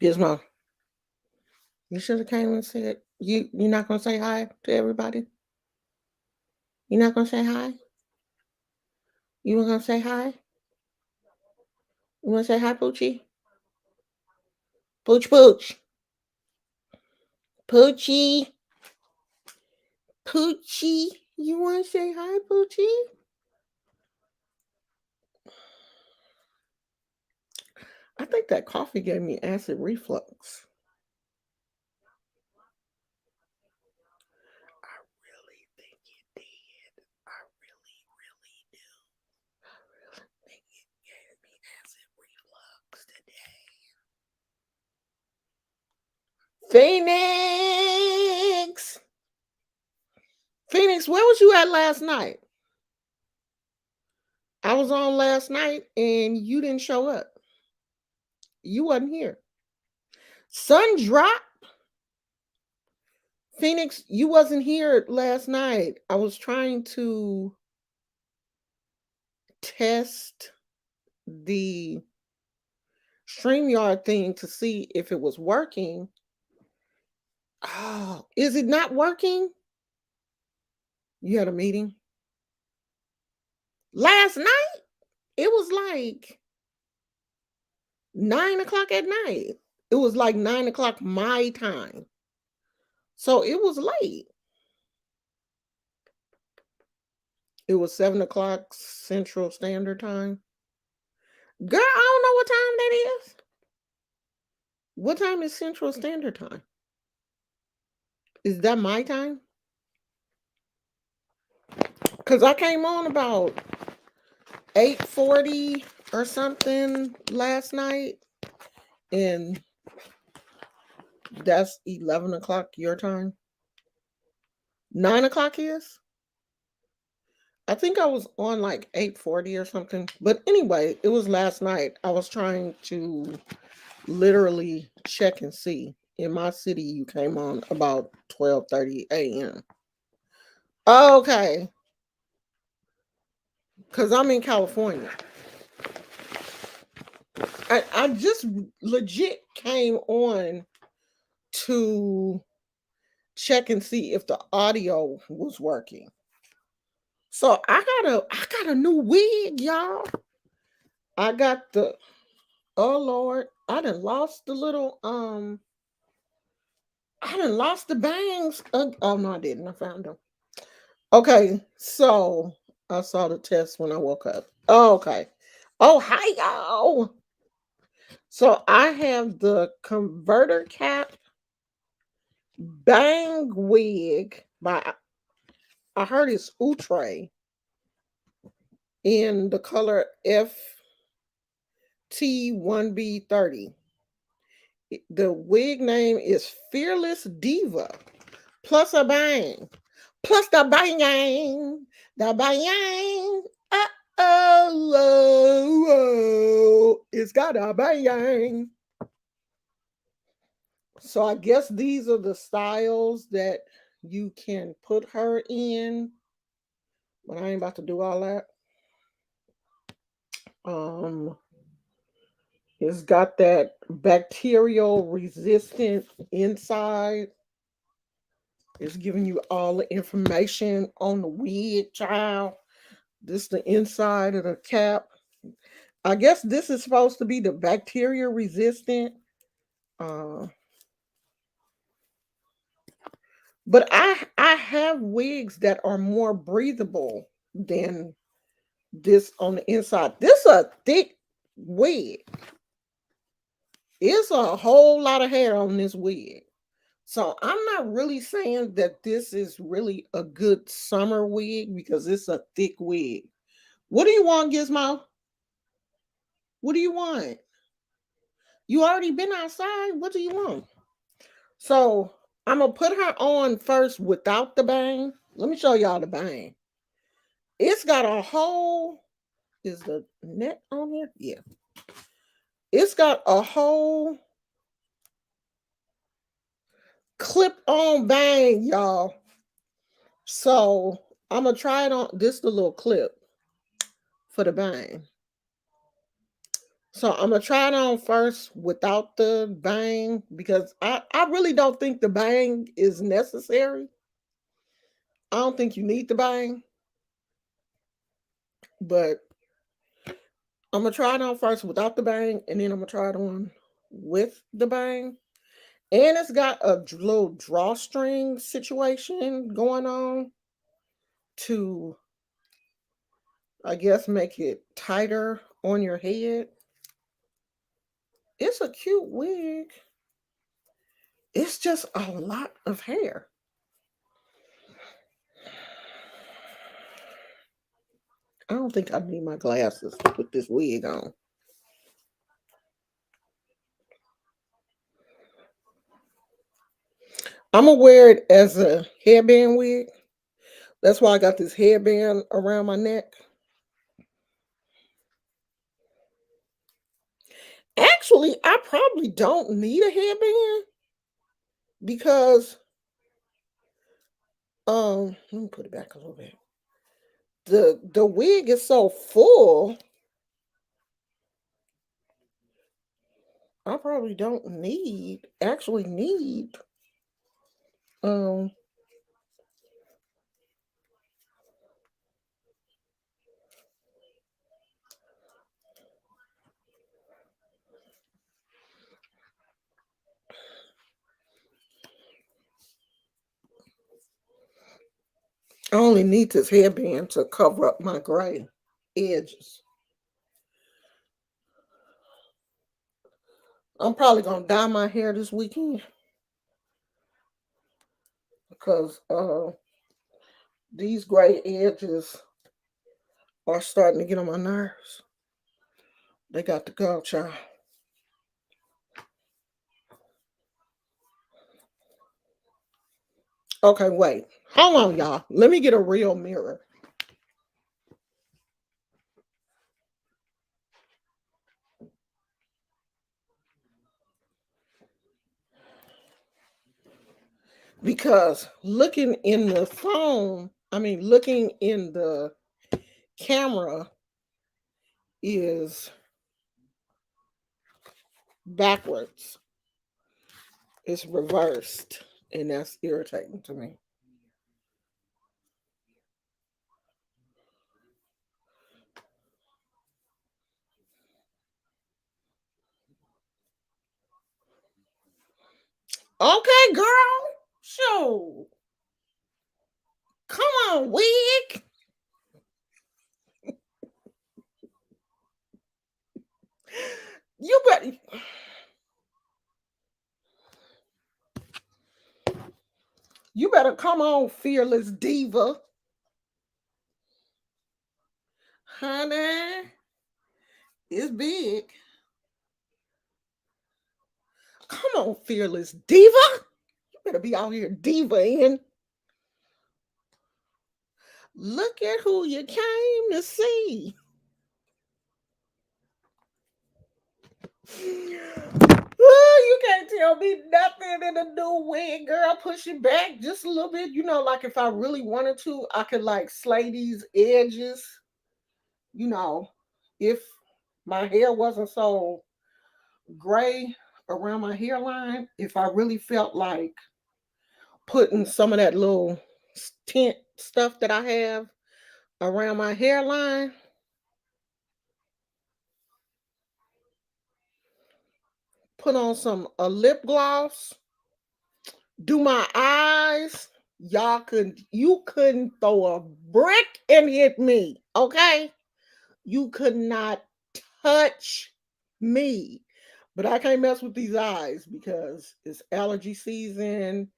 Gizmo, you should have came and said you're not gonna say hi to everybody? You're not gonna say hi? You were gonna say hi? You wanna say hi, Poochie? Pooch Pooch. Poochie. Poochie. You wanna say hi, Poochie? I think that coffee gave me acid reflux. I really think it did. I really, really do. I really think it gave me acid reflux today. Phoenix! Phoenix, where was you at last night? I was on last night and you didn't show up. You wasn't here. Sun drop. Phoenix, you wasn't here last night. I was trying to test the StreamYard thing to see if it was working. Oh, is it not working? You had a meeting last night? It was like 9 o'clock at night. It was like 9 o'clock my time. So it was late. It was 7 o'clock Central Standard Time. Girl, I don't know what time that is. What time is Central Standard Time? Is that my time? Because I came on about 8:40 or something last night. And that's 11 o'clock your time. 9 o'clock is? I think I was on like 8:40 or something. But anyway, it was last night. I was trying to literally check and see. In my city, you came on about 12:30 a.m. Okay. Because I'm in California. I just legit came on to check and see if the audio was working. So I got a new wig, y'all. I got the oh Lord, I done lost the bangs. Oh no, I didn't. I found them. Okay, so I saw the test when I woke up. Oh, okay. Oh, hi y'all. So I have the converter cap bang wig by I heard it's Outre in the color FT1B30. The wig name is Fearless Diva. Plus a bang. Plus the bang. The bang. Oh, it's got a bang. So I guess these are the styles that you can put her in. But I ain't about to do all that. Um, it's got that bacterial resistant inside. It's giving you all the information on the wig, child. This the inside of the cap. I guess this is supposed to be the bacteria resistant. Uh, but I have wigs that are more breathable than this on the inside. This a thick wig. It's a whole lot of hair on this wig. So I'm not really saying that this is really a good summer wig because it's a thick wig. What do you want, Gizmo? What do you want? You already been outside. What do you want? So I'm gonna put her on first without the bang. Let me show y'all the bang. It's got a whole. Is the net on here? Yeah. It's got a whole clip on bang, y'all. So I'm gonna try it on this the little clip for the bang. So I'm gonna try it on first without the bang because I really don't think the bang is necessary. I don't think you need the bang, but I'm gonna try it on first without the bang, and then I'm gonna try it on with the bang. And it's got a little drawstring situation going on to, I guess, make it tighter on your head. It's a cute wig. It's just a lot of hair. I don't think I need my glasses to put this wig on. I'm gonna wear it as a headband wig. That's why I got this headband around my neck. Actually, I probably don't need a headband because let me put it back a little bit. The wig is so full, I probably don't need um I only need this headband to cover up my gray edges. I'm probably gonna dye my hair this weekend because these gray edges are starting to get on my nerves. They got to go, child. Okay, wait. Hold on, y'all. Let me get a real mirror. Because looking in the phone, looking in the camera is backwards. It's reversed. And that's irritating to me. Okay, girl. Sure. Come on, wig. You better come on, fearless diva. Honey, it's big. Come on, fearless diva. You better be out here diva. Look at who you came to see. Oh, you can't tell me nothing in a new wig, girl. Push it back just a little bit. Like if I really wanted to, I could like slay these edges. You know, if my hair wasn't so gray around my hairline, if I really felt like putting some of that little tint stuff that I have around my hairline, put on some a lip gloss, do my eyes. You couldn't throw a brick and hit me, okay? You could not touch me. But I can't mess with these eyes because it's allergy season.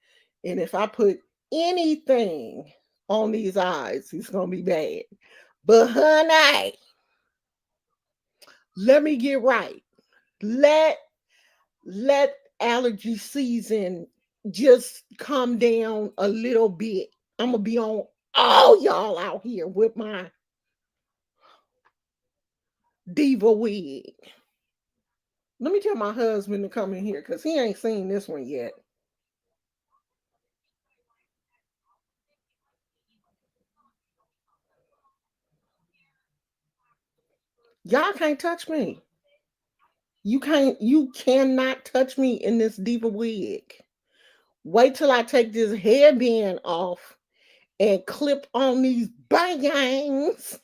And if I put anything on these eyes, it's gonna be bad. But honey, let me get right. Let let allergy season just come down a little bit. I'm gonna be on all y'all out here with my diva wig. Let me tell my husband to come in here because he ain't seen this one yet. Y'all can't touch me. You cannot touch me in this diva wig. Wait till I take this headband off and clip on these bangs.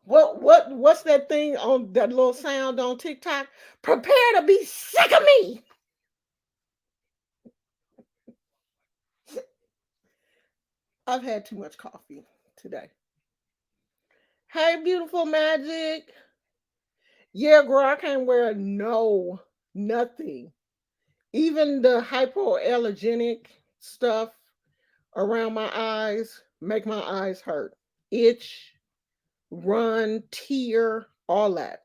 What's that thing on that little sound on TikTok? Prepare to be sick of me. I've had too much coffee today. Hey, beautiful magic. Yeah, girl, I can't wear nothing. Even the hypoallergenic stuff around my eyes make my eyes hurt. Itch, run, tear, all that.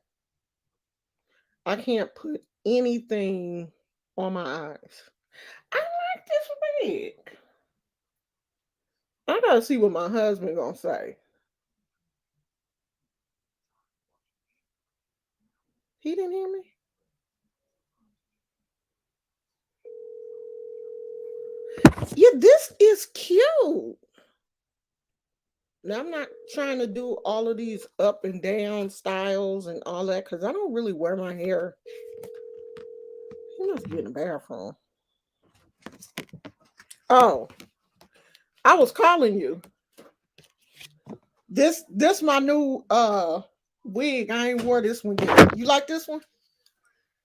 I can't put anything on my eyes. I like this wig. I gotta see what my husband gonna say. He didn't hear me. Yeah, this is cute. Now I'm not trying to do all of these up and down styles and all that because I don't really wear my hair. He must be in the bathroom. Oh, I was calling you. This my new wig. I ain't wore this one yet. You like this one?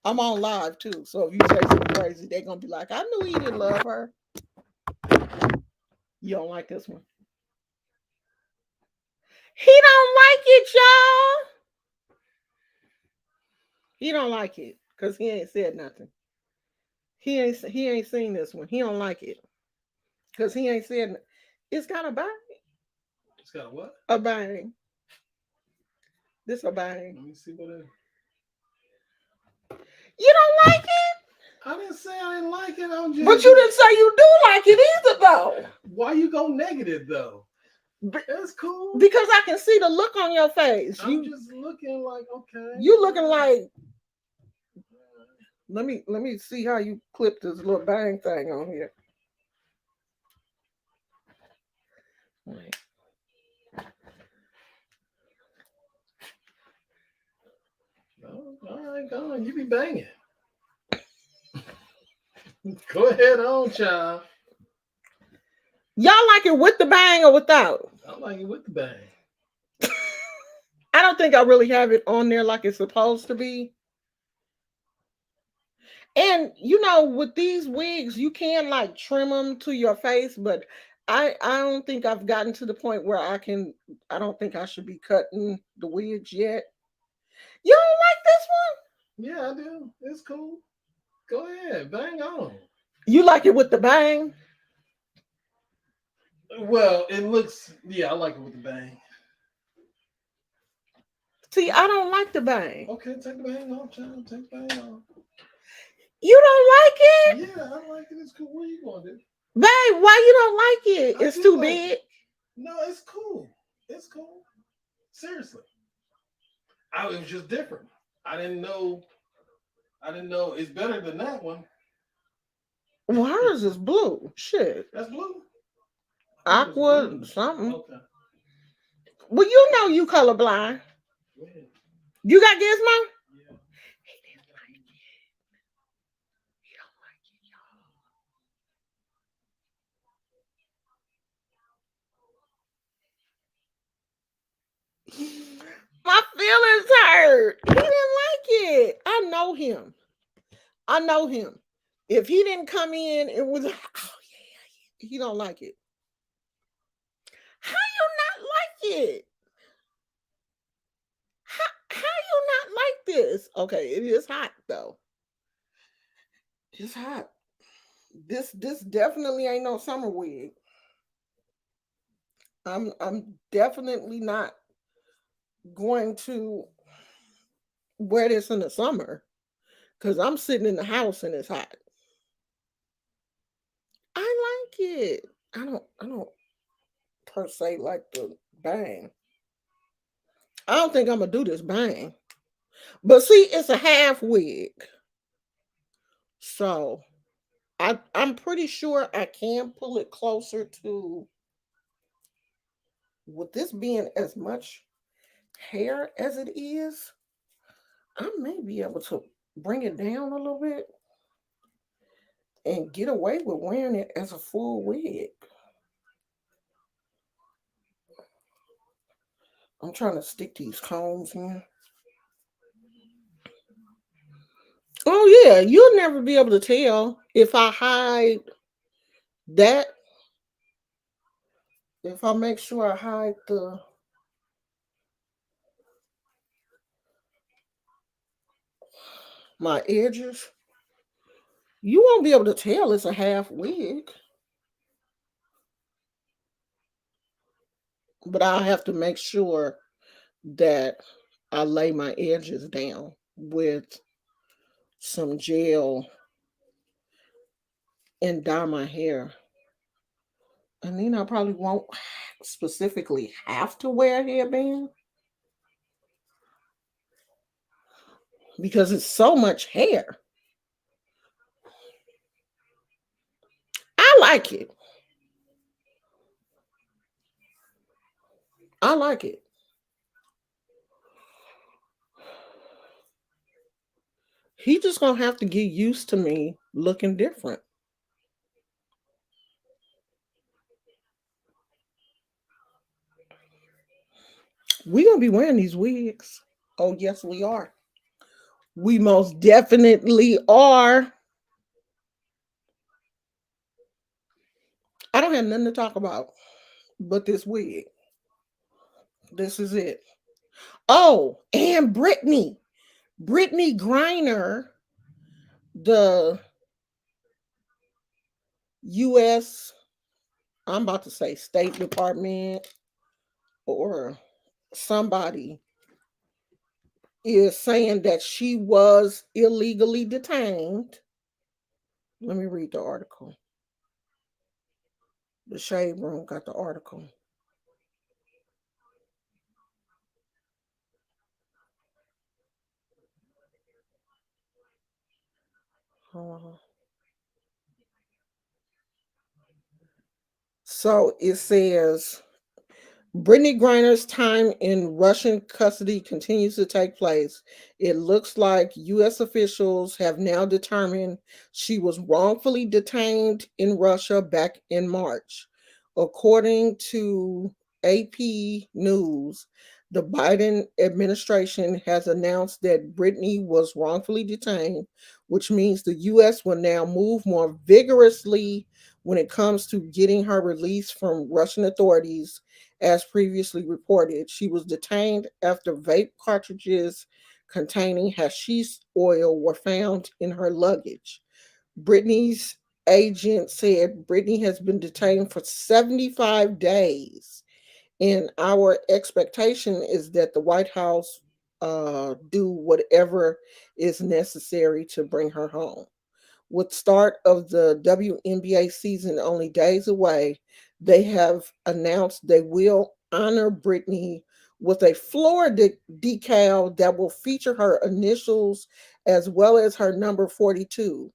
I'm on live too. So if you say something crazy, they're gonna be like, I knew he didn't love her. You don't like this one. He don't like it, y'all. He don't like it because he ain't said nothing. He ain't seen this one. He don't like it because he ain't said. It's got a bang. It's got a what? A bang. This a Let bang. me see what it. You don't like it, I didn't say I didn't like it. I'm but just. you didn't say you do like it either, though. Why you go negative though? Be- That's cool. Because I can see the look on your face. I'm just looking like okay. You looking like. Let me see how you clip this little bang thing on here. Wait. Oh, all right, go on. You be banging. Go ahead on, child. Y'all like it with the bang or without? I like it with the bang. I don't think I really have it on there like it's supposed to be. And with these wigs, you can like trim them to your face, but I don't think I've gotten to the point where I can. I don't think I should be cutting the wigs yet. You don't like this one? Yeah, I do. It's cool. Go ahead, bang on. You like it with the bang? Well, it looks. Yeah, I like it with the bang. See, I don't like the bang. Okay, take the bang off, child. Take the bang off. You don't like it, Yeah, I like it. It's cool. What are you gonna do? babe? Why you don't like it? I It's do too like it. big. No, it's cool. It's cool. Seriously, it was just different. I didn't know. I didn't know it's better than that one. Well, hers is blue. Shit, That's blue. I thought it was aqua green. something. Okay. Well, you know you colorblind. Go ahead. You got Gizmo? Yeah. He didn't like it. He don't like it, y'all. My feelings hurt. He didn't like it. I know him. I know him. If he didn't come in, it was oh yeah, he don't like it. How you not like it? How you not like this? Okay, it is hot though. It's hot. This definitely ain't no summer wig. I'm definitely not going to wear this in the summer because I'm sitting in the house and it's hot. I like it. I don't per se like the bang. I don't think I'm gonna do this bang. But see, it's a half wig. So I'm pretty sure I can pull it closer to with this being as much hair as it is, I may be able to bring it down a little bit and get away with wearing it as a full wig. I'm trying to stick these combs in. Oh yeah, you'll never be able to tell if I hide that. If I make sure I hide my edges, you won't be able to tell it's a half wig. But I'll have to make sure that I lay my edges down with some gel and dye my hair. And then I probably won't specifically have to wear a hairband because it's so much hair. I like it. I like it. He just gonna have to get used to me looking different. We gonna be wearing these wigs. Oh yes, we are. We most definitely are. I don't have nothing to talk about but this wig. This is it. Oh, and Brittany Griner, the U.S. I'm about to say State Department or somebody is saying that she was illegally detained. Let me read the article. The Shade Room got the article. Uh, so it says Brittany Griner's time in Russian custody continues to take place. It looks like U.S. officials have now determined she was wrongfully detained in Russia back in March. According to AP News, the Biden administration has announced that Brittany was wrongfully detained, which means the U.S. will now move more vigorously when it comes to getting her released from Russian authorities. As previously reported, she was detained after vape cartridges containing hashish oil were found in her luggage. Brittany's agent said Brittany has been detained for 75 days, and our expectation is that the White House do whatever is necessary to bring her home. With start of the WNBA season only days away, they have announced they will honor Brittany with a floor decal that will feature her initials as well as her number 42.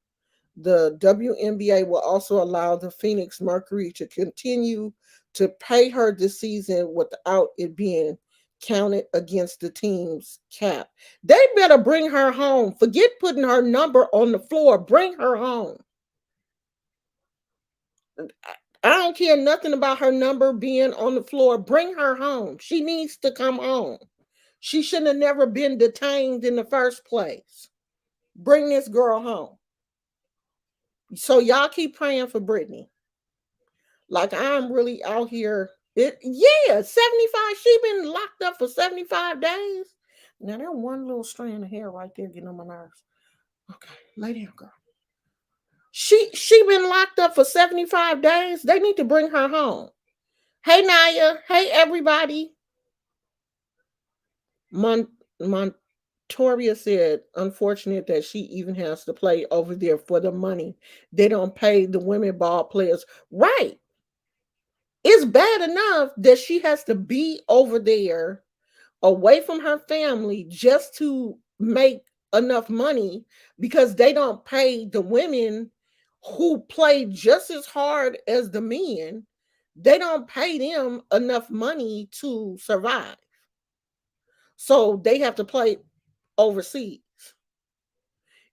The WNBA will also allow the Phoenix Mercury to continue to pay her this season without it being counted against the team's cap. They better bring her home. Forget putting her number on the floor. Bring her home. I don't care nothing about her number being on the floor. Bring her home. She needs to come home. She shouldn't have never been detained in the first place. Bring this girl home. So y'all keep praying for Brittany. Like I'm really out here. It yeah, 75. She been locked up for 75 days. Now that one little strand of hair right there getting on my nerves. Okay, lay down, girl. She been locked up for 75 days. They need to bring her home. Hey Naya. Hey everybody. Montoria said, unfortunate that she even has to play over there for the money. They don't pay the women ball players. Right. It's bad enough that she has to be over there away from her family just to make enough money because they don't pay the women who play just as hard as the men. They don't pay them enough money to survive. So they have to play overseas.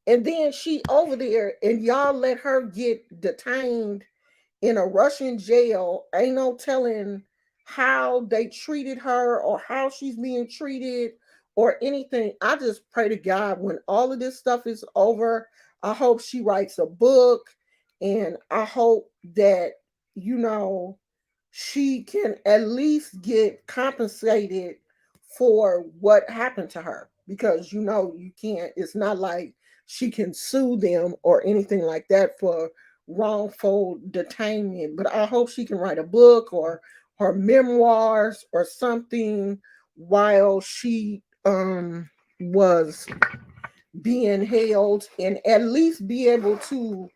And then she over there and y'all let her get detained in a Russian jail. Ain't no telling how they treated her or how she's being treated or anything. I just pray to God when all of this stuff is over, I hope she writes a book, and I hope that, you know, she can at least get compensated for what happened to her, because you can't, it's not like she can sue them or anything like that for wrongful detainment. But I hope she can write a book or her memoirs or something while she was being held, and at least be able to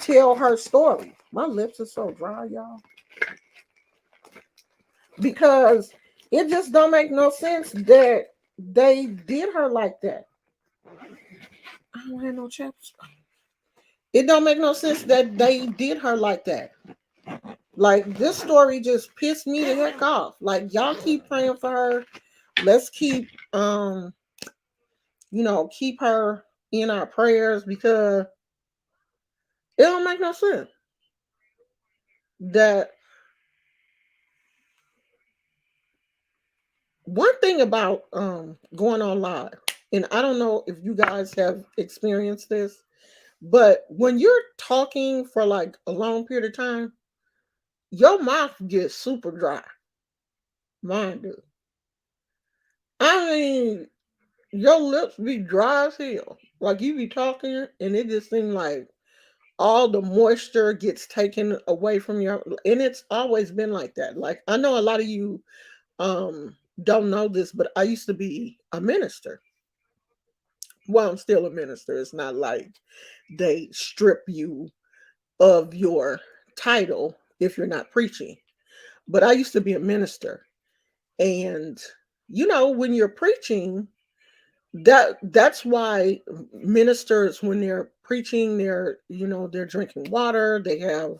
tell her story. My lips are so dry, y'all, because it just don't make no sense that they did her like that. I don't have no chaps. It don't make no sense that they did her like that. Like, this story just pissed me the heck off. Like, y'all keep praying for her. Let's keep keep her in our prayers, because it don't make no sense that one thing about going on live, and I don't know if you guys have experienced this, but when you're talking for like a long period of time, your mouth gets super dry. Mine do. I mean, your lips be dry as hell. Like, you be talking and it just seems like all the moisture gets taken away from your, and it's always been like that. Like, I know a lot of you don't know this, but I used to be a minister. Well, I'm still a minister. It's not like they strip you of your title if you're not preaching. But I used to be a minister. And when you're preaching, that's why ministers, when they're preaching, they're drinking water, they have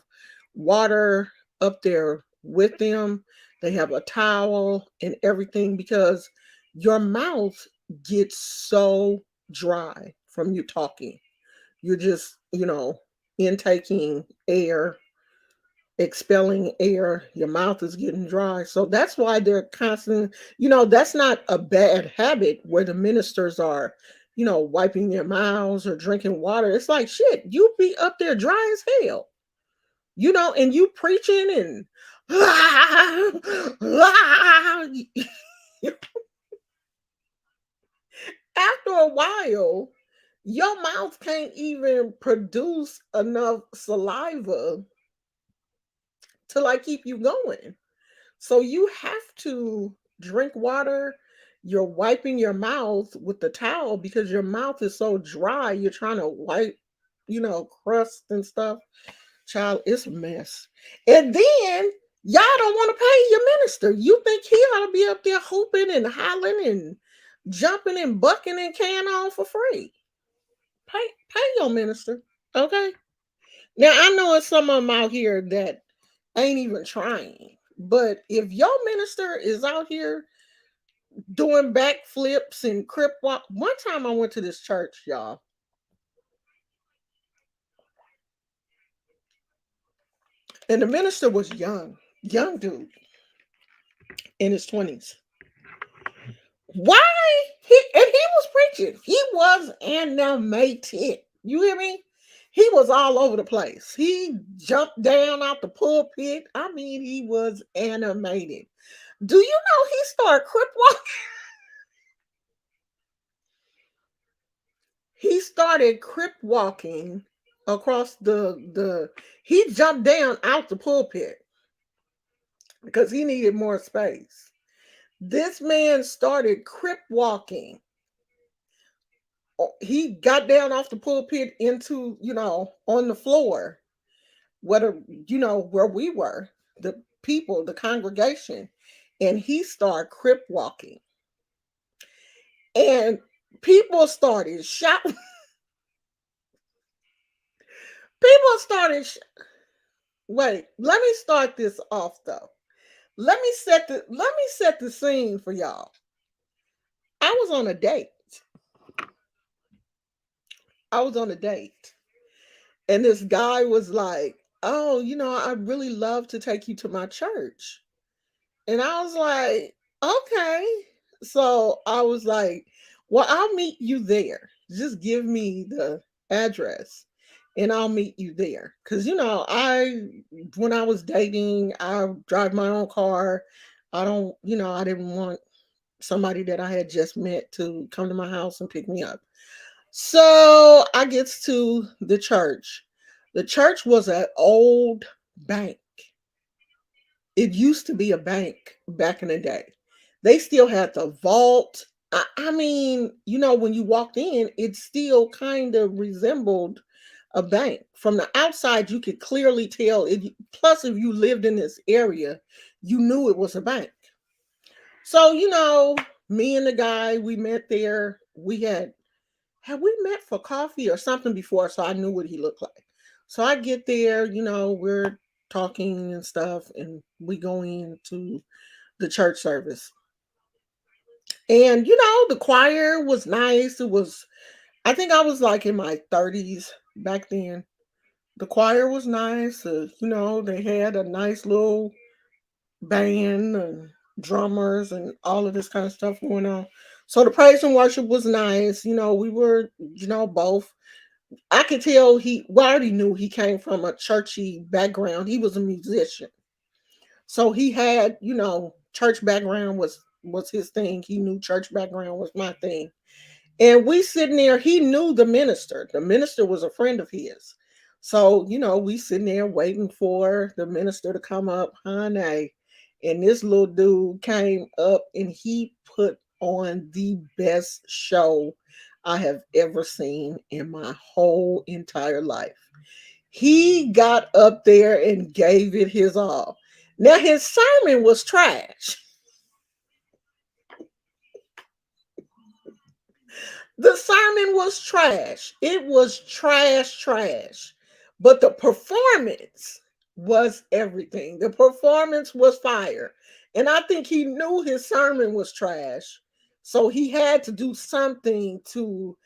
water up there with them, they have a towel and everything, because your mouth gets so dry from you talking. You're just intaking air, expelling air, your mouth is getting dry. So that's why they're constant, that's not a bad habit where the ministers are, wiping their mouths or drinking water. It's like, shit, you be up there dry as hell, and you preaching and after a while, your mouth can't even produce enough saliva to like keep you going. So you have to drink water. You're wiping your mouth with the towel because your mouth is so dry. You're trying to wipe, crust and stuff. Child, it's a mess. And then y'all don't want to pay your minister. You think he ought to be up there hooping and hollering and jumping and bucking and can on for free. Pay your minister. Okay. Now I know it's some of them out here that ain't even trying. But if your minister is out here doing backflips and crip walk, one time I went to this church, y'all, and the minister was young dude in his 20s. Why? He was preaching. He was animated. You hear me? He was all over the place. He jumped down out the pulpit. I mean, he was animated. Do you know he started crip walking? He started crip walking across the he jumped down out the pulpit because he needed more space. This man started crip walking. He got down off the pulpit into, on the floor, where we were, the people, the congregation, and he started crip walking. And people started shouting. People started Wait, let me start this off though. Let me set the scene for y'all. I was on a date. I was on a date. And this guy was like, "Oh, I'd really love to take you to my church." And I was like, "Okay." So I was like, "Well, I'll meet you there. Just give me the address and I'll meet you there." Cuz when I was dating, I drive my own car. I didn't want somebody that I had just met to come to my house and pick me up. So I gets to the church. The church was an old bank. It used to be a bank back in the day. They still had the vault. I mean, when you walked in, it still kind of resembled a bank. From the outside, you could clearly tell. Plus, if you lived in this area, you knew it was a bank. So, me and the guy, we met there. Had we met for coffee or something before, so I knew what he looked like. So I get there, we're talking and stuff, and we go into the church service. And the choir was nice. I think I was like in my 30s back then. The choir was nice. They had a nice little band and drummers and all of this kind of stuff going on. So the praise and worship was nice. We were, both. I could tell I already knew he came from a churchy background. He was a musician. So he had, church background was his thing. He knew church background was my thing. And we sitting there, he knew the minister. The minister was a friend of his. So, we sitting there waiting for the minister to come up, honey. And this little dude came up and he put on the best show I have ever seen in my whole entire life. He got up there and gave it his all. Now his sermon was trash. The sermon was trash. It was trash, trash. But the performance was everything. The performance was fire. And I think he knew his sermon was trash. So he had to do something to,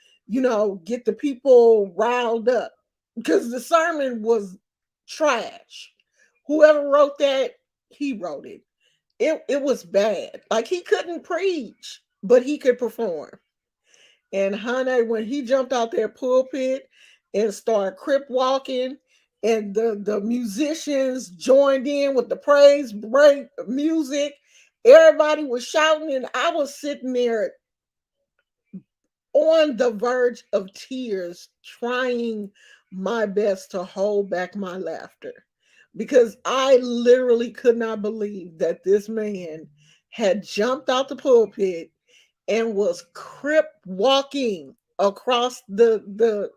get the people riled up because the sermon was trash. Whoever wrote that, he wrote it. It was bad. Like he couldn't preach, but he could perform. And honey, when he jumped out that pulpit and started crip walking, and the musicians joined in with the praise break music, everybody was shouting, and I was sitting there on the verge of tears, trying my best to hold back my laughter because I literally could not believe that this man had jumped out the pulpit and was crip walking across the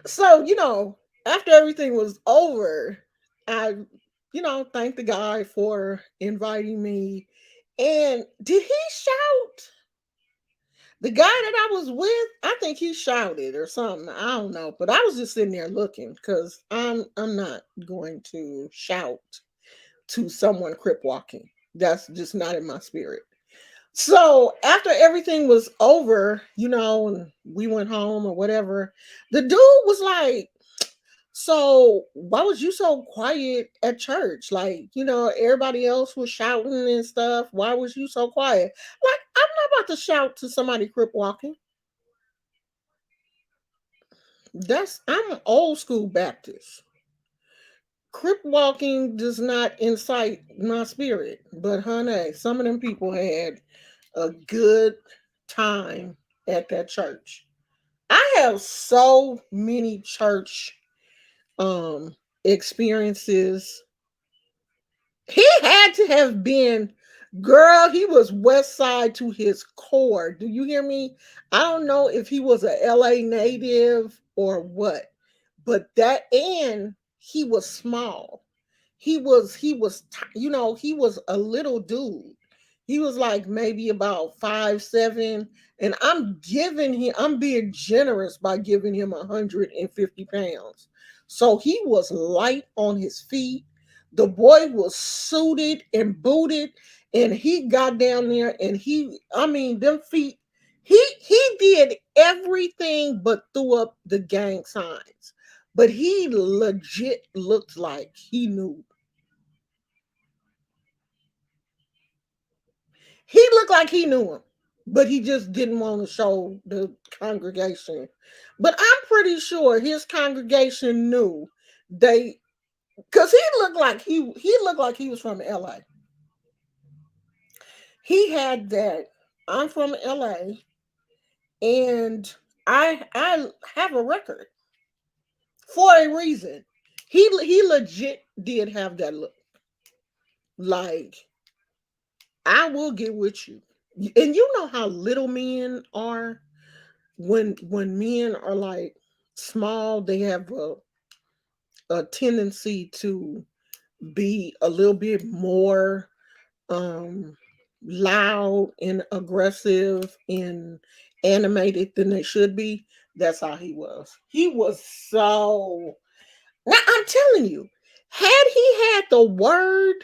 so after everything was over, I thanked the guy for inviting me. And did he shout? The guy that I was with, I think he shouted or something. I don't know, but I was just sitting there looking because I'm not going to shout to someone crip walking. That's just not in my spirit. So after everything was over, and we went home or whatever, the dude was like, "So why was you so quiet at church? Like, everybody else was shouting and stuff. Why was you so quiet?" Like, I'm not about to shout to somebody crip walking. I'm old school Baptist. Crip walking does not incite my spirit. But honey, some of them people had a good time at that church. I have so many church experiences. He had to have been, girl, he was West Side to his core. Do you hear me? I don't know if he was a LA native or what, but and he was small. He was a little dude. He was like maybe about 5'7", and I'm being generous by giving him 150 pounds. So he was light on his feet. The boy was suited and booted, and he got down there and I mean, them feet, he did everything but threw up the gang signs. But he legit looked like he knew. He looked like he knew him, but he just didn't want to show the congregation. But I'm pretty sure his congregation knew they, because he looked like he was from LA. He had that I'm from LA and I have a record for a reason. He legit did have that look. Like, I will get with you. And you know how little men are when men are like small, they have a tendency to be a little bit more um loud and aggressive and animated than they should be. That's how he was. He was so, now I'm telling you, had he had the word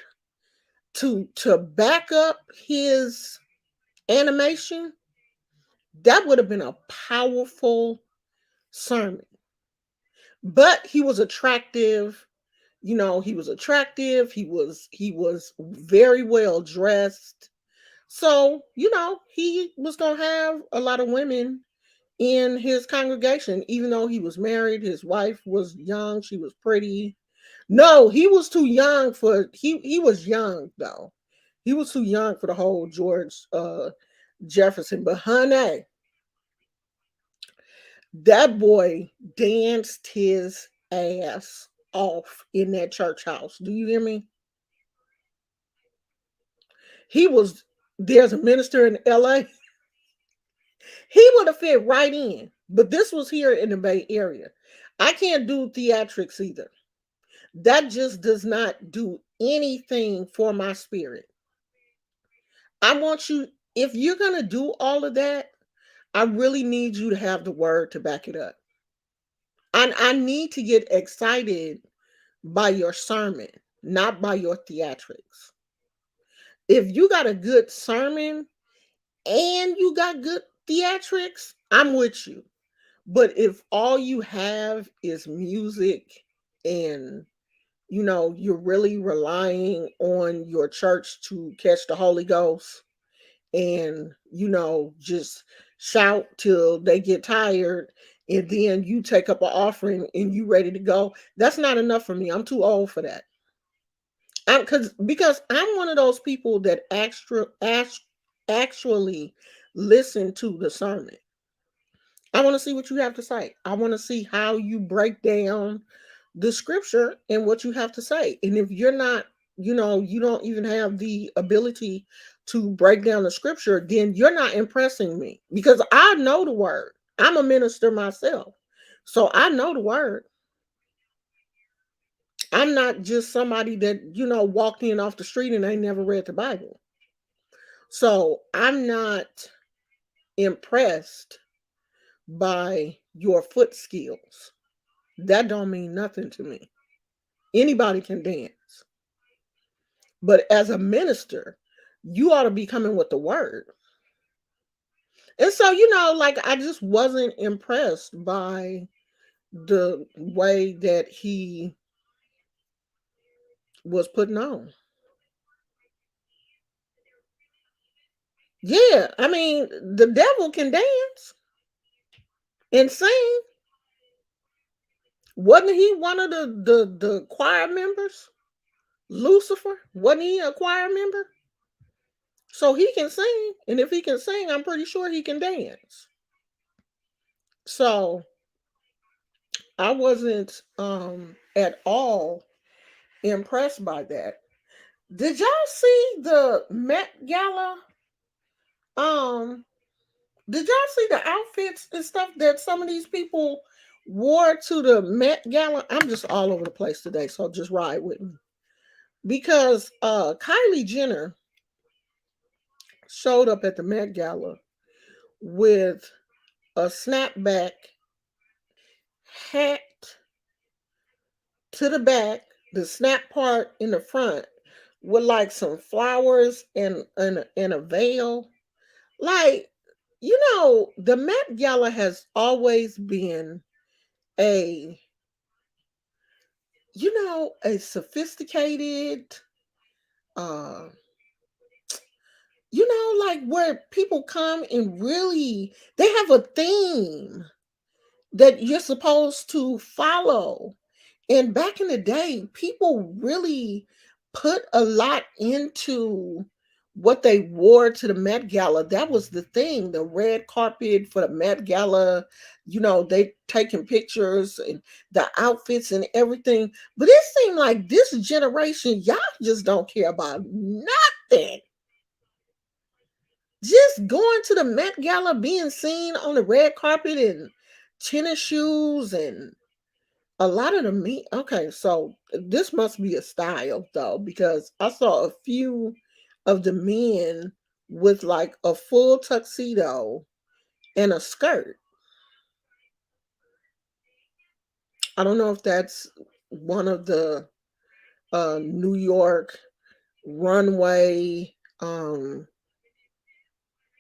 to back up his animation, that would have been a powerful sermon. But he was attractive. You know, he was attractive. He was very well dressed. So, you know, he was going to have a lot of women in his congregation, even though he was married. His wife was young. She was pretty. No, he was too young for, he was young though. He was too young for the whole George Jefferson. But honey, that boy danced his ass off in that church house. Do you hear me? He was, there's a minister in LA. He would have fit right in. But this was here in the Bay Area. I can't do theatrics either. That just does not do anything for my spirit. I want you, if you're going to do all of that, I really need you to have the word to back it up. I need to get excited by your sermon, not by your theatrics. If you got a good sermon and you got good theatrics, I'm with you. But if all you have is music and you're really relying on your church to catch the Holy Ghost and just shout till they get tired and then you take up an offering and you ready to go, that's not enough for me. I'm too old for that. Because I'm one of those people that actually listen to the sermon. I want to see what you have to say. I want to see how you break down the scripture and what you have to say. And if you're not, you don't even have the ability to break down the scripture, then you're not impressing me because I know the word. I'm a minister myself. So I know the word. I'm not just somebody that, walked in off the street and they never read the Bible. So I'm not impressed by your foot skills. That don't mean nothing to me. Anybody can dance. But as a minister, you ought to be coming with the word. And so, like I just wasn't impressed by the way that he was putting on. Yeah, I mean, the devil can dance and sing. Wasn't he one of the choir members? Lucifer, wasn't he a choir member? So he can sing, and if he can sing, I'm pretty sure he can dance. So I wasn't at all impressed by that. Did y'all see the Met Gala? Um, did y'all see the outfits and stuff that some of these people wore to the Met Gala? I'm just all over the place today, so just ride with me. Because Kylie Jenner showed up at the Met Gala with a snapback hat to the back, the snap part in the front, with like some flowers and a veil. Like, the Met Gala has always been a, a sophisticated, uh, like where people come and really, they have a theme that you're supposed to follow. And back in the day, people really put a lot into what they wore to the Met Gala. That was the thing, the red carpet for the Met Gala. They taking pictures and the outfits and everything. But it seemed like this generation, y'all just don't care about nothing. Just going to the Met Gala, being seen on the red carpet in tennis shoes and a lot of the me. Okay, so this must be a style though, because I saw a few of the men with like a full tuxedo and a skirt. I don't know if that's one of the New York runway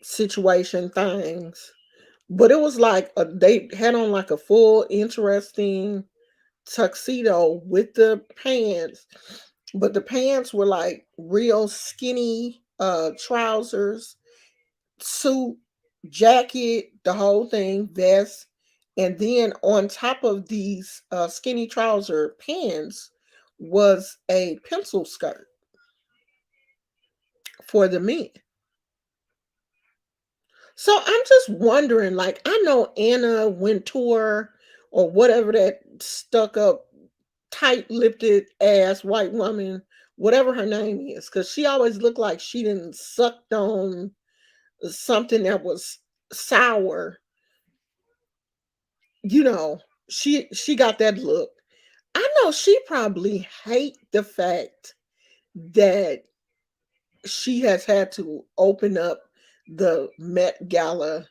situation things, but it was like they had on like a full interesting tuxedo with the pants, but the pants were like real skinny trousers, suit, jacket, the whole thing, vest, and then on top of these skinny trouser pants was a pencil skirt for the men. So I'm just wondering, like, I know Anna Wintour or whatever that stuck up, tight lipped ass white woman, whatever her name is, because she always looked like she didn't sucked on something that was sour. You know, she got that look. I know she probably hate the fact that she has had to open up the Met Gala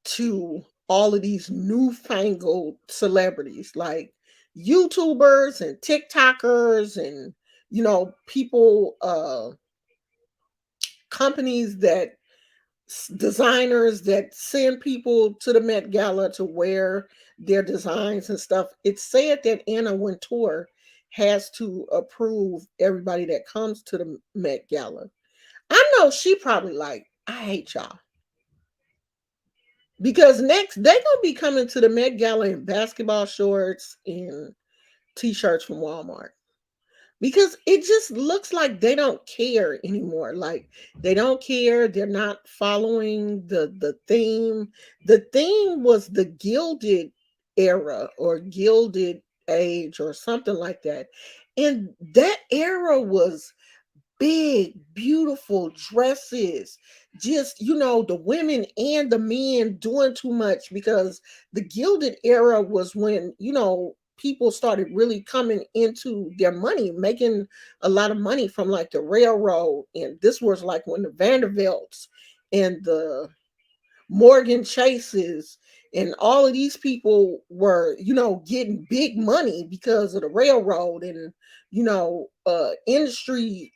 to all of these newfangled celebrities like YouTubers and TikTokers and people, companies that designers that send people to the Met Gala to wear their designs and stuff. It's said that Anna Wintour has to approve everybody that comes to the Met Gala. I know she probably like, I hate y'all. Because next they gonna be coming to the Met Gala in basketball shorts and t-shirts from Walmart. Because it just looks like they don't care anymore. Like they don't care. They're not following the theme. The theme was the gilded era or gilded age or something like that. And that era was big, beautiful dresses. Just, the women and the men doing too much because the Gilded era was when, people started really coming into their money, making a lot of money from like the railroad. And this was like when the Vanderbilts and the Morgan Chases and all of these people were, getting big money because of the railroad and, industry,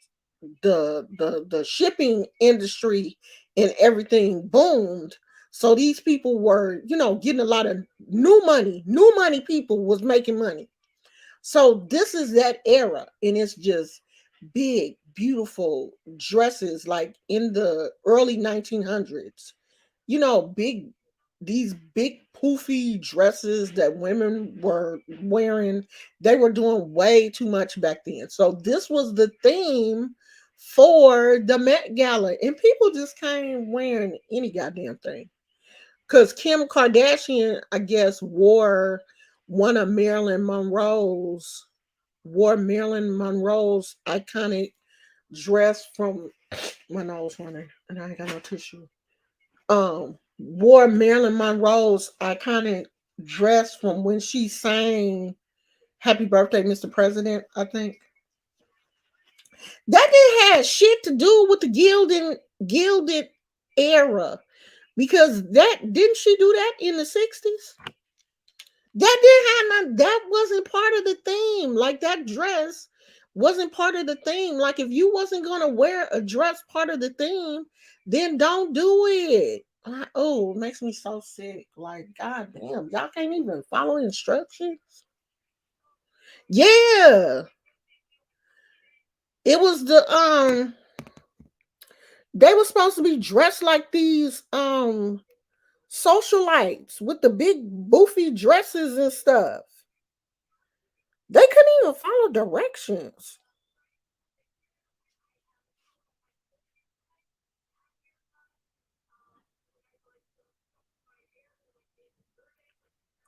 the shipping industry and everything boomed. So these people were, getting a lot of new money. New money people was making money. So this is that era, and it's just big, beautiful dresses like in the early 1900s. Big, these big poofy dresses that women were wearing, they were doing way too much back then. So this was the theme for the Met Gala, and people just came wearing any goddamn thing. Because Kim Kardashian, I guess, one of Marilyn Monroe's wore Marilyn Monroe's iconic dress from my nose running, and I ain't got no tissue. Wore Marilyn Monroe's iconic dress from when she sang "Happy Birthday, Mr. President." I think that didn't have shit to do with the gilded era because that didn't she do that in the 60s? That didn't have that wasn't part of the theme. Like that dress wasn't part of the theme. Like if you wasn't gonna wear a dress part of the theme, then don't do it. Like, oh, it makes me so sick. Like, god damn, y'all can't even follow instructions. Yeah. It was they were supposed to be dressed like these socialites with the big boofy dresses and stuff. They couldn't even follow directions.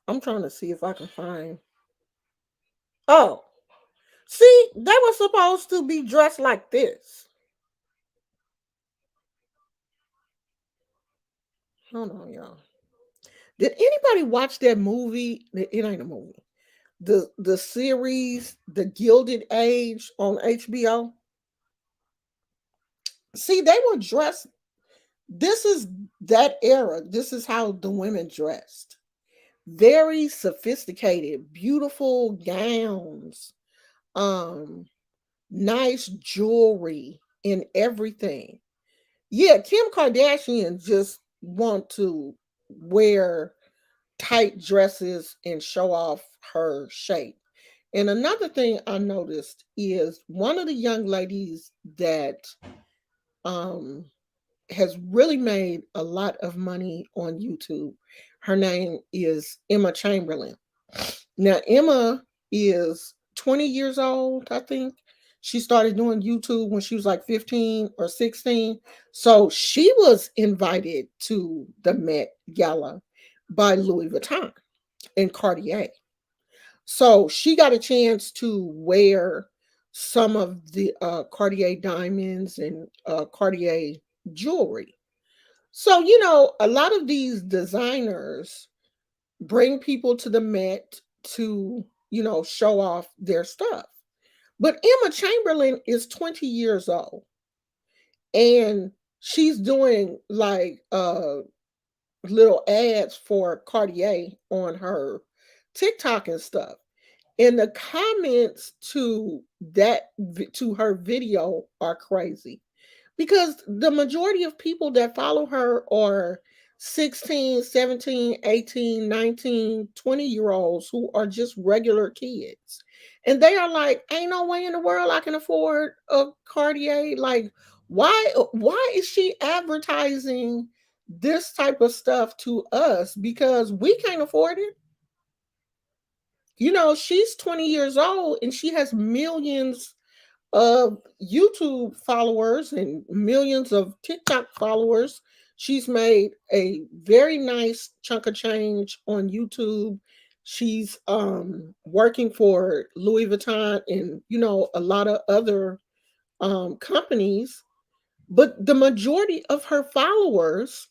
I'm trying to see if I can find. Oh, see, they were supposed to be dressed like this. Hold on, y'all. Did anybody watch that movie? It ain't a movie. The series, The Gilded Age on HBO. See, they were dressed. This is that era. This is how the women dressed. Very sophisticated, beautiful gowns, um, nice jewelry and everything. Yeah, Kim Kardashian just want to wear tight dresses and show off her shape. And another thing I noticed is one of the young ladies that um has really made a lot of money on YouTube. Her name is Emma Chamberlain. Now, Emma is 20 years old, I think. She started doing YouTube when she was like 15 or 16. So she was invited to the Met Gala by Louis Vuitton and Cartier. So she got a chance to wear some of the Cartier diamonds and Cartier jewelry. So, a lot of these designers bring people to the Met to, show off their stuff. But Emma Chamberlain is 20 years old and she's doing like little ads for Cartier on her TikTok and stuff. And the comments to her video are crazy because the majority of people that follow her are 16, 17, 18, 19, 20 year olds who are just regular kids. And they are like, ain't no way in the world I can afford a Cartier. Like, why is she advertising this type of stuff to us? Because we can't afford it. She's 20 years old and she has millions of YouTube followers and millions of TikTok followers. She's made a very nice chunk of change on YouTube. She's working for Louis Vuitton and a lot of other companies, but the majority of her followers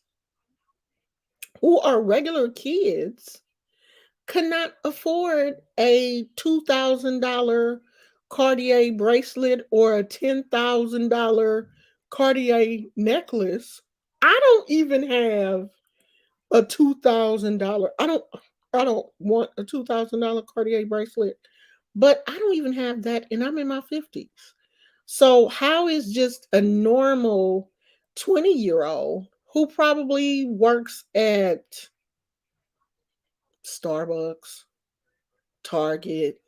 who are regular kids could not afford a $2,000 Cartier bracelet or a $10,000 Cartier necklace. I don't even have a $2,000. I don't want a $2,000 Cartier bracelet, but I don't even have that and I'm in my 50s. So how is just a normal 20-year-old who probably works at Starbucks, Target,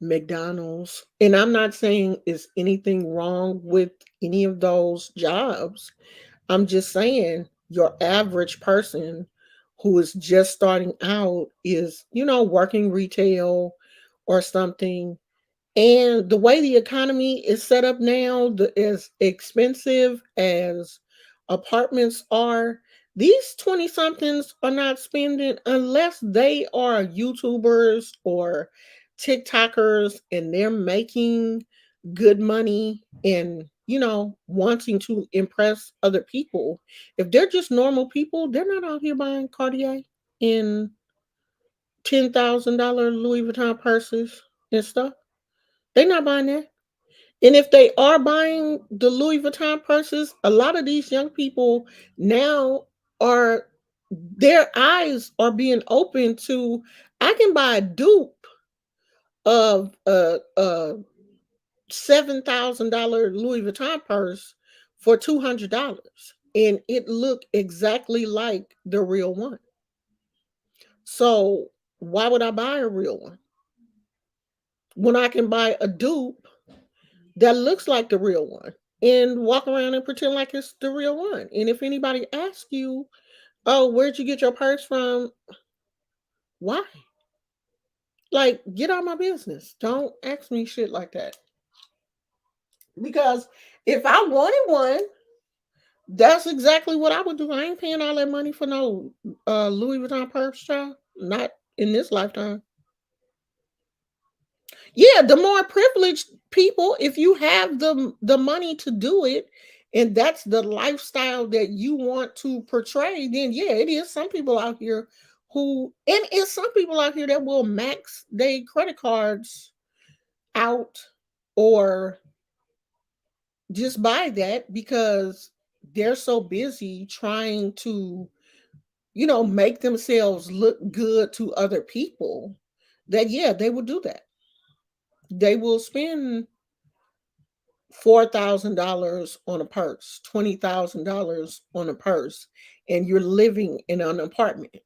McDonald's. And I'm not saying is anything wrong with any of those jobs. I'm just saying your average person who is just starting out is, working retail or something. And the way the economy is set up now, as expensive as apartments are, these 20 somethings are not spending unless they are YouTubers or TikTokers and they're making good money and, wanting to impress other people. If they're just normal people, they're not out here buying Cartier in $10,000 Louis Vuitton purses and stuff. They're not buying that. And if they are buying the Louis Vuitton purses, a lot of these young people now are their eyes are being opened to, I can buy a dupe of a $7,000 Louis Vuitton purse for $200, and it look exactly like the real one. So why would I buy a real one when I can buy a dupe that looks like the real one and walk around and pretend like it's the real one? And if anybody asks you, "Oh, where'd you get your purse from?" Why? Like, get out of my business. Don't ask me shit like that. Because if I wanted one, that's exactly what I would do. I ain't paying all that money for no Louis Vuitton purse, child. Not in this lifetime. Yeah, the more privileged people, if you have the money to do it, and that's the lifestyle that you want to portray, then yeah, it is some people out here who, and it's some people out here that will max their credit cards out or just buy that because they're so busy trying to, make themselves look good to other people that yeah, they will do that. They will spend $4,000 on a purse, $20,000 on a purse, and you're living in an apartment.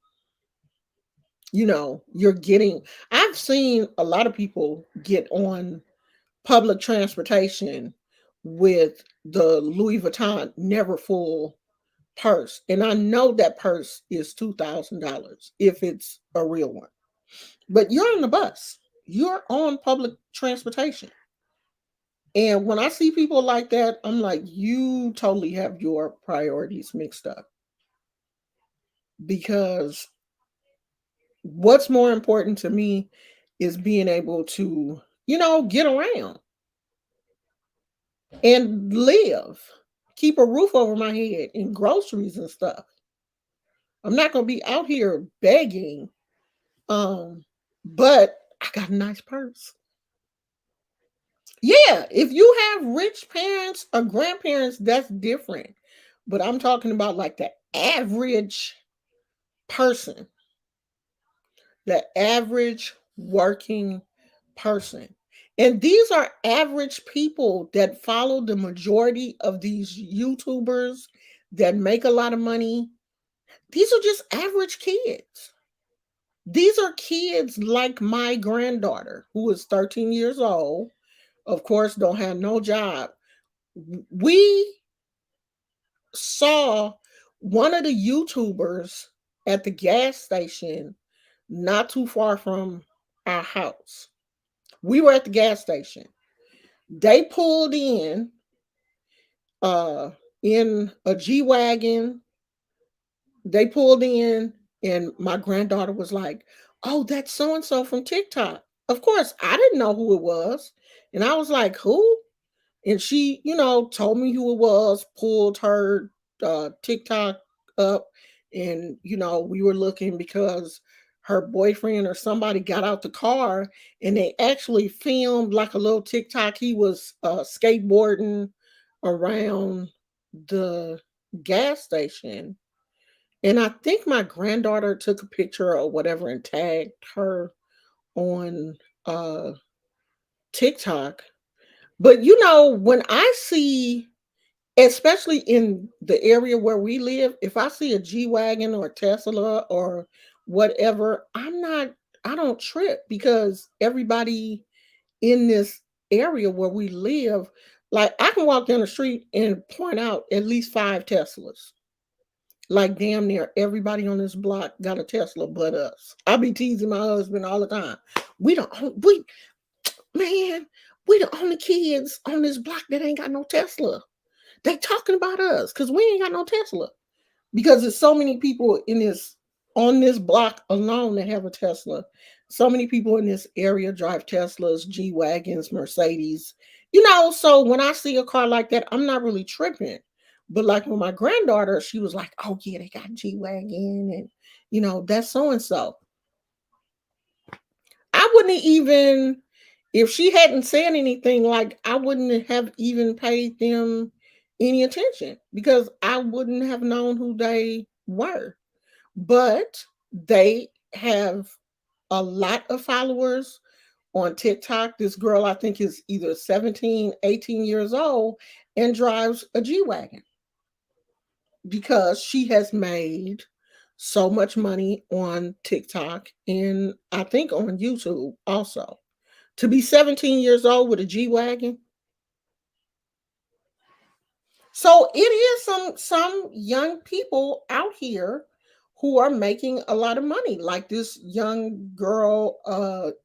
You're getting, I've seen a lot of people get on public transportation with the Louis Vuitton never full purse. And I know that purse is $2,000 if it's a real one. But you're on the bus, you're on public transportation. And when I see people like that, I'm like, you totally have your priorities mixed up. Because what's more important to me is being able to, get around and live, keep a roof over my head and groceries and stuff. I'm not going to be out here begging. But I got a nice purse. Yeah, if you have rich parents or grandparents, that's different. But I'm talking about like the average person, the average working person. And these are average people that follow the majority of these YouTubers that make a lot of money. These are just average kids. These are kids like my granddaughter, who is 13 years old, of course, don't have no job. We saw one of the YouTubers at the gas station not too far from our house. We were at the gas station. They pulled uh in a G Wagon. They pulled in, and my granddaughter was like, "Oh, that's so and so from TikTok." Of course, I didn't know who it was. And I was like, "Who?" And she, told me who it was, pulled her TikTok up, and we were looking because her boyfriend or somebody got out the car, and they actually filmed like a little TikTok. He was skateboarding around the gas station, and I think my granddaughter took a picture or whatever and tagged her on TikTok. But when I see, especially in the area where we live, if I see a G Wagon or Tesla or whatever, I don't trip because everybody in this area where we live, like I can walk down the street and point out at least five Teslas. Like damn near everybody on this block got a Tesla but us. I be teasing my husband all the time. We don't we man, we the only kids on this block that ain't got no Tesla. They talking about us because we ain't got no Tesla. Because there's so many people in this on this block alone that have a Tesla. So many people in this area drive Teslas, G Wagons, Mercedes. So when I see a car like that, I'm not really tripping. But like with my granddaughter, she was like, "Oh yeah, they got G Wagon, and that's so and so." I wouldn't even, if she hadn't said anything, like I wouldn't have even paid them any attention because I wouldn't have known who they were. but they have a lot of followers on TikTok. This girl, I think, is either 17, 18 years old and drives a G Wagon because she has made so much money on TikTok and I think on YouTube also. To be 17 years old with a G Wagon. So it is some young people out here who are making a lot of money. Like this young girl,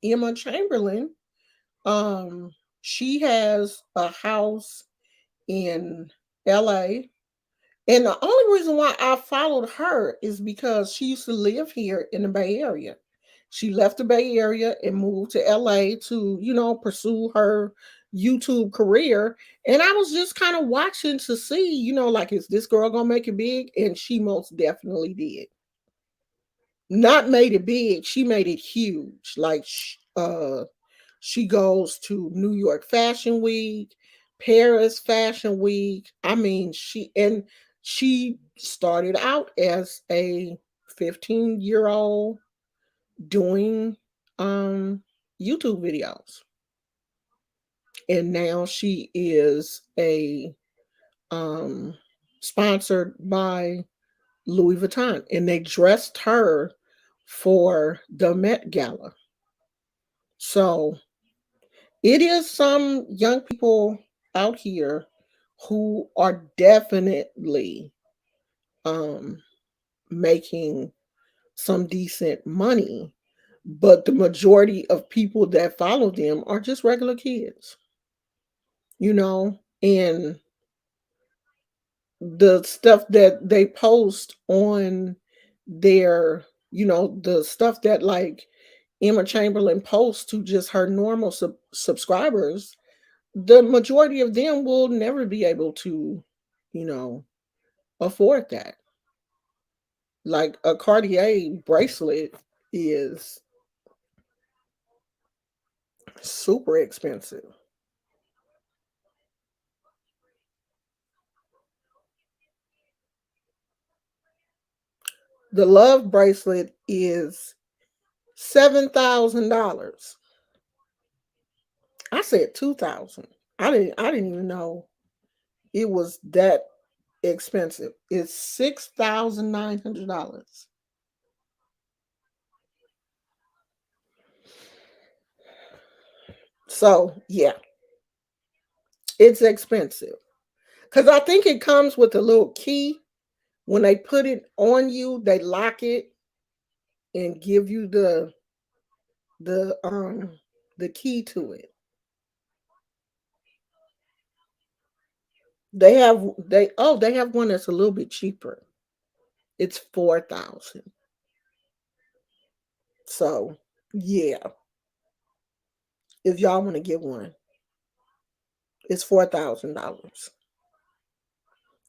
Emma Chamberlain. Um, she has a house in LA. And the only reason why I followed her is because she used to live here in the Bay Area. She left the Bay Area and moved to LA to, pursue her YouTube career. And I was just kind of watching to see, like, is this girl going to make it big? And she most definitely did. Not made it big, she made it huge. Like, she goes to New York Fashion Week, Paris Fashion Week. I mean, she started out as a 15-year-old doing YouTube videos. And now she is a um sponsored by Louis Vuitton and they dressed her for the Met Gala. So it is some young people out here who are definitely um, making some decent money, but the majority of people that follow them are just regular kids, and the stuff that they post on their, the stuff that like Emma Chamberlain posts to just her normal subscribers, the majority of them will never be able to, you know, afford that. Like a Cartier bracelet is super expensive. The love bracelet is $7,000. I said 2,000. I didn't even know it was that expensive. It's $6,900. So yeah, it's expensive. Cause I think it comes with a little key. When they put it on you, they lock it and give you the the key to it. They have one that's a little bit cheaper. It's 4,000. So yeah, if y'all want to get one, it's $4,000.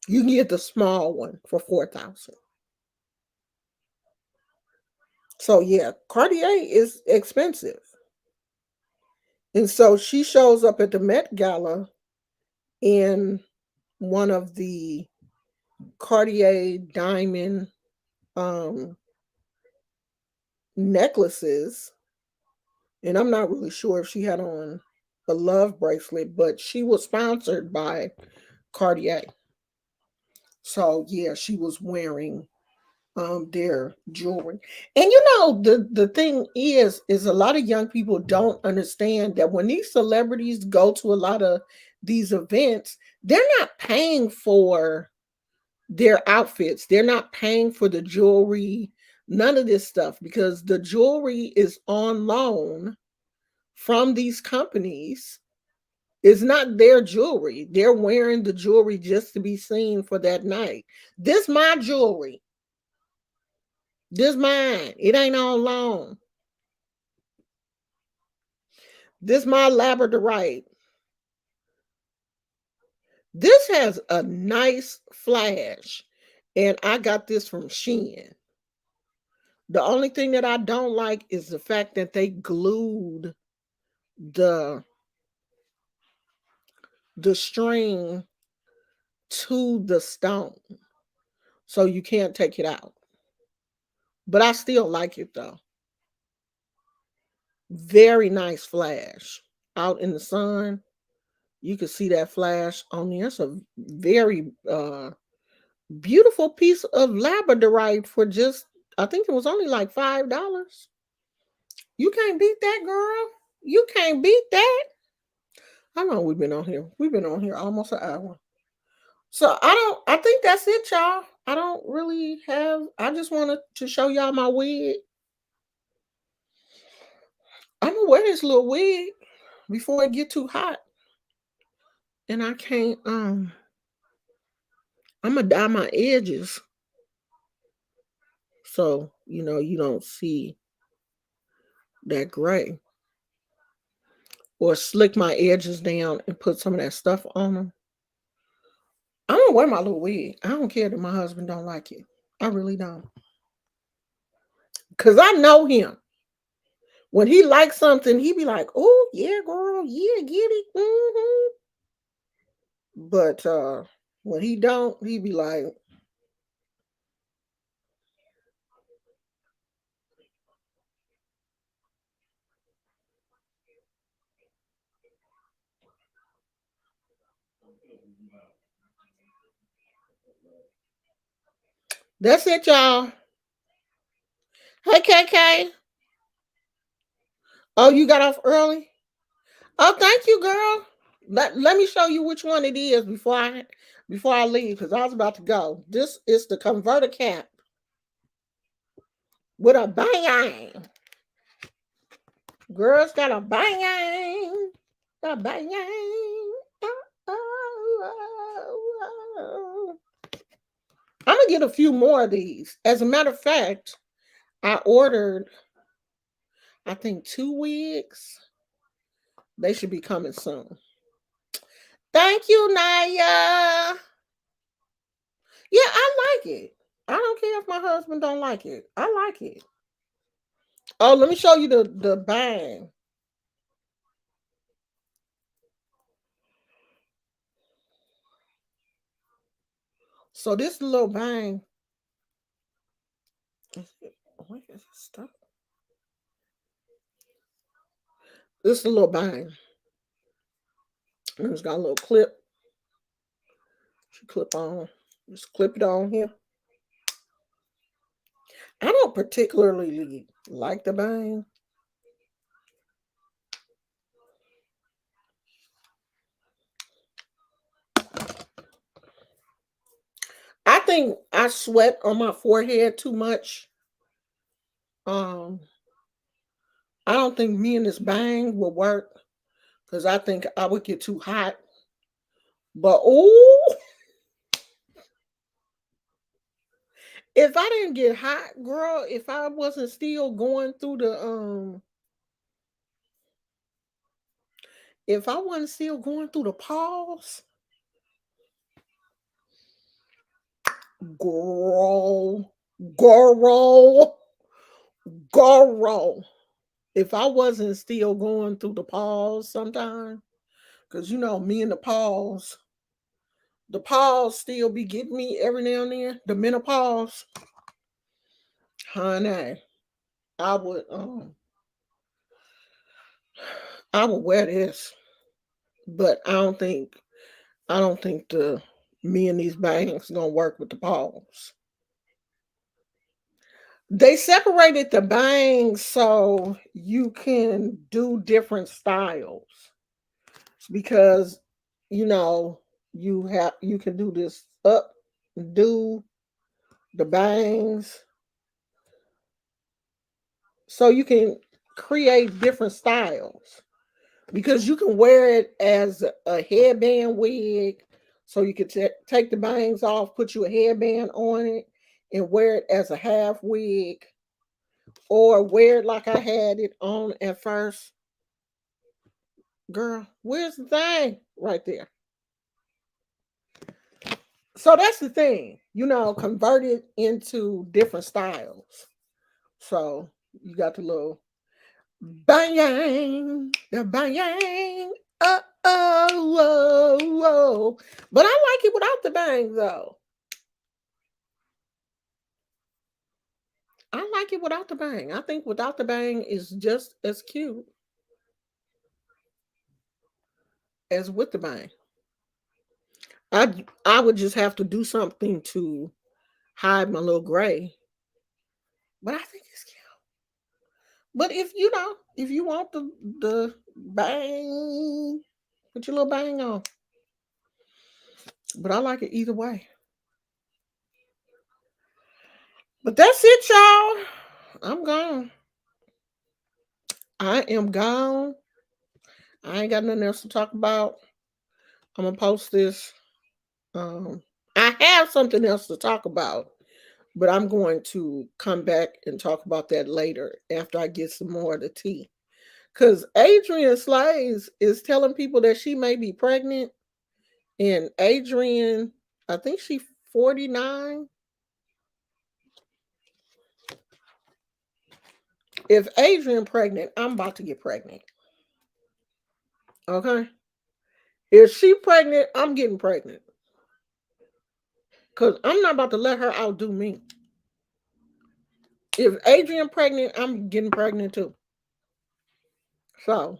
You can get the small one for 4,000. So yeah, Cartier is expensive. And so she shows up at the Met Gala in one of the Cartier diamond um necklaces, and I'm not really sure if she had on a love bracelet, but she was sponsored by Cartier. So yeah, she was wearing their jewelry. And the thing is a lot of young people don't understand that when these celebrities go to a lot of these events, they're not paying for their outfits. They're not paying for the jewelry, none of this stuff, because the jewelry is on loan from these companies. It's not their jewelry. They're wearing the jewelry just to be seen for that night. This my jewelry. This mine. It ain't on loan. This my labradorite. This has a nice flash, and I got this from Shein. The only thing that I don't like is the fact that they glued the the string to the stone, so you can't take it out. but I still like it though. Very nice flash out in the sun. You can see that flash on there. It's a very beautiful piece of labradorite for just, I think it was only like $5. You can't beat that, girl. You can't beat that. How long we been on here? We've been on here almost an hour. So I think that's it, y'all. I don't really have, I just wanted to show y'all my wig. I'm gonna wear this little wig before it get too hot. And I can't I'm gonna dye my edges so you don't see that gray. Or slick my edges down and put some of that stuff on them. I'm gonna wear my little wig. I don't care that my husband don't like it. I really don't. Cause I know him. When he likes something, he be like, "Oh yeah, girl, yeah, get it." But when he don't, he be like, "That's it, y'all." Hey, KK. Oh, you got off early? Oh, thank you, girl. Let me show you which one it is before I leave, because I was about to go. This is the converter cap with a bang. Girls got a bang. A bang. I'm gonna get a few more of these. As a matter of fact, I ordered, I think, 2 wigs. They should be coming soon. Thank you, Naya. Yeah, I like it. I don't care if my husband don't like it. I like it. Oh, let me show you the bang. So this little bang. Where is it stuck? This is a little bang. And it's got a little clip. Clip on. Just clip it on here. I don't particularly like the bang. I think I sweat on my forehead too much. Um, I don't think me and this bang will work because I think I would get too hot. But oh, if I didn't get hot, girl, if I wasn't still going through if I wasn't still going through the pause, girl, girl, girl. If I wasn't still going through the pause sometime, because me and the pause still be getting me every now and then. The menopause, honey, I would I would wear this, but I don't think the me and these bangs gonna work with the pause. They separated the bangs so you can do different styles because you know you can do this up, do the bangs, so you can create different styles because you can wear it as a headband wig, so you can take the bangs off, put you a headband on it, and wear it as a half wig, or wear it like I had it on at first. Girl, where's the thing? Right there. So that's the thing, convert it into different styles. So you got the little bang, the bang. Whoa, whoa. But I like it without the bang though. I like it without the bang. I think without the bang is just as cute as with the bang. I would just have to do something to hide my little gray, but I think it's cute. But if you want the bang, put your little bang on. But I like it either way. But that's it, y'all. I'm gone. I am gone. I ain't got nothing else to talk about. I'm gonna post this. Um, I have something else to talk about, but I'm going to come back and talk about that later after I get some more of the tea. Because Adrian Slays is telling people that she may be pregnant, and Adrian, I think she's 49. If Adrian pregnant, I'm about to get pregnant. Okay. If she pregnant, I'm getting pregnant. Cause I'm not about to let her outdo me. If Adrian pregnant, I'm getting pregnant too. So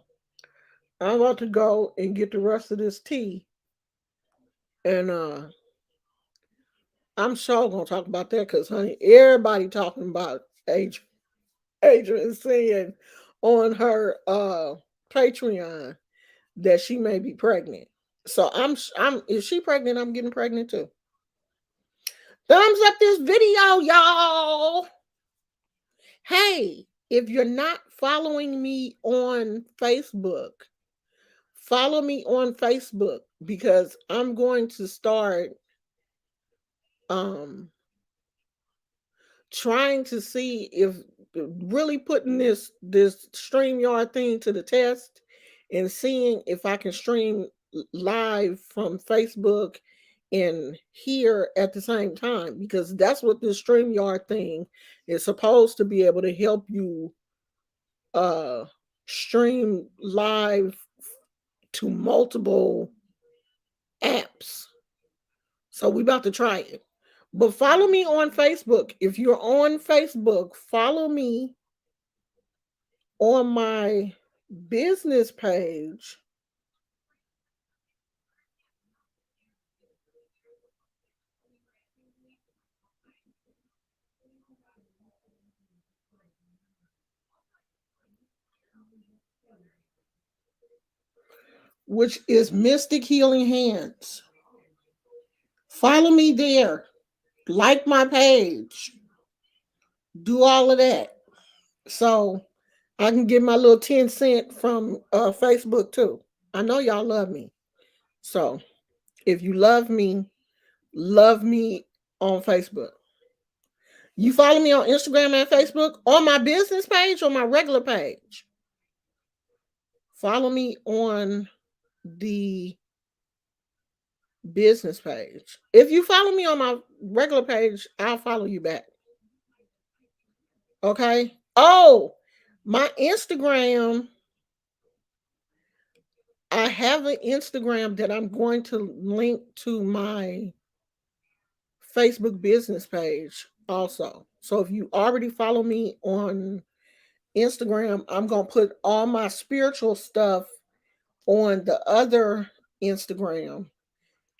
I'm about to go and get the rest of this tea. And I'm sure gonna talk about that because honey, everybody talking about Adrian. Adrian saying on her Patreon that she may be pregnant. So I'm if she pregnant, I'm getting pregnant too. Thumbs up this video, y'all. Hey, if you're not following me on Facebook, follow me on Facebook because I'm going to start um trying to see if really putting this StreamYard thing to the test and seeing if I can stream live from Facebook and here at the same time because that's what this StreamYard thing is supposed to be able to help you uh stream live to multiple apps. So we about to try it. But follow me on Facebook. If you're on Facebook, follow me on my business page, which is Mystic Healing Hands. Follow me there. Like my page. Do all of that. So I can get my little 10 cent from Facebook too. I know y'all love me. So if you love me on Facebook. You follow me on Instagram and Facebook on my business page or my regular page. Follow me on the business page. If you follow me on my regular page, I'll follow you back. Okay. Oh, my Instagram. I have an Instagram that I'm going to link to my Facebook business page also. So if you already follow me on Instagram, I'm going to put all my spiritual stuff on the other Instagram.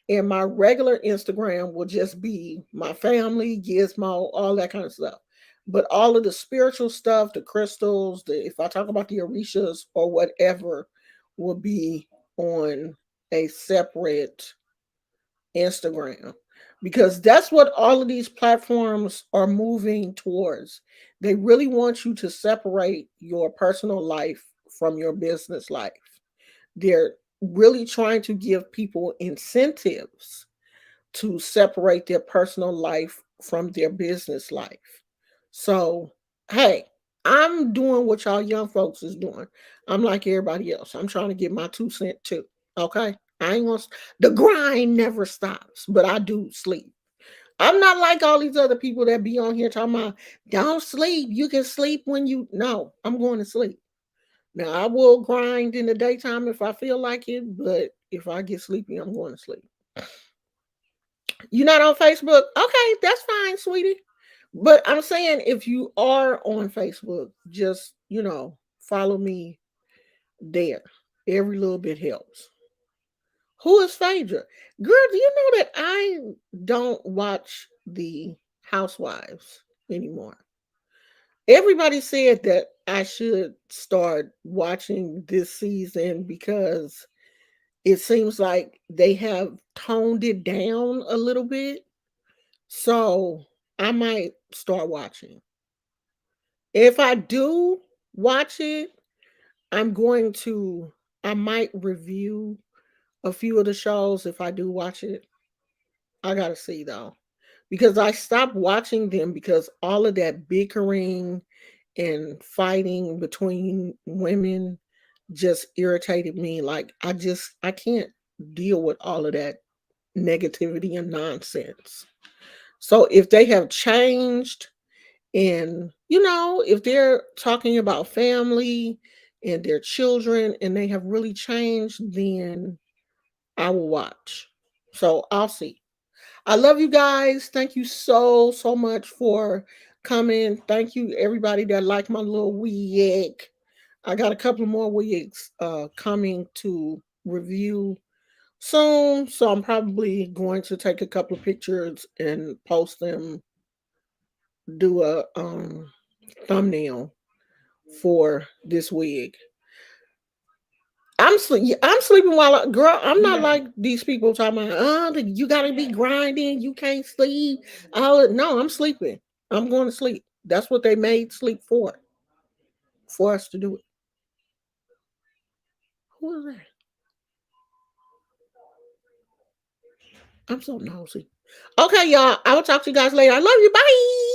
And my regular Instagram will just be my family, gizmo, all that kind of stuff. But all of the spiritual stuff, the crystals, if I talk about the orishas or whatever, will be on a separate Instagram because that's what all of these platforms are moving towards. They really want you to separate your personal life from your business life. They're really trying to give people incentives to separate their personal life from their business life. So, hey, I'm doing what y'all young folks is doing. I'm like everybody else. I'm trying to get my 2 cent too. Okay? I ain't gonna the grind never stops, but I do sleep. I'm not like all these other people that be on here talking about don't sleep. You can sleep when you no, I'm going to sleep. Now I will grind in the daytime if I feel like it, but if I get sleepy, I'm going to sleep. You're not on Facebook? Okay, that's fine, sweetie. But I'm saying if you are on Facebook, just, follow me there. Every little bit helps. Who is Phaedra? Girl, do you know that I don't watch the Housewives anymore? Everybody said that I should start watching this season because it seems like they have toned it down a little bit. So I might start watching. If I do watch it, I'm going to, I might review a few of the shows if I do watch it. I gotta see though. Because I stopped watching them because all of that bickering and fighting between women just irritated me. Like I can't deal with all of that negativity and nonsense. So if they have changed and if they're talking about family and their children and they have really changed, then I will watch. So I'll see. I love you guys. Thank you so much for coming. Thank you everybody that liked my little wig. I got a couple more wigs coming to review soon, so I'm probably going to take a couple of pictures and post them, do a thumbnail for this wig. I'm sleeping girl. I'm not Yeah. like these people talking about. You gotta be grinding. You can't sleep. No, I'm sleeping. I'm going to sleep. That's what they made sleep for us to do it. Who is that? I'm so nosy. Okay, y'all. I will talk to you guys later. I love you. Bye.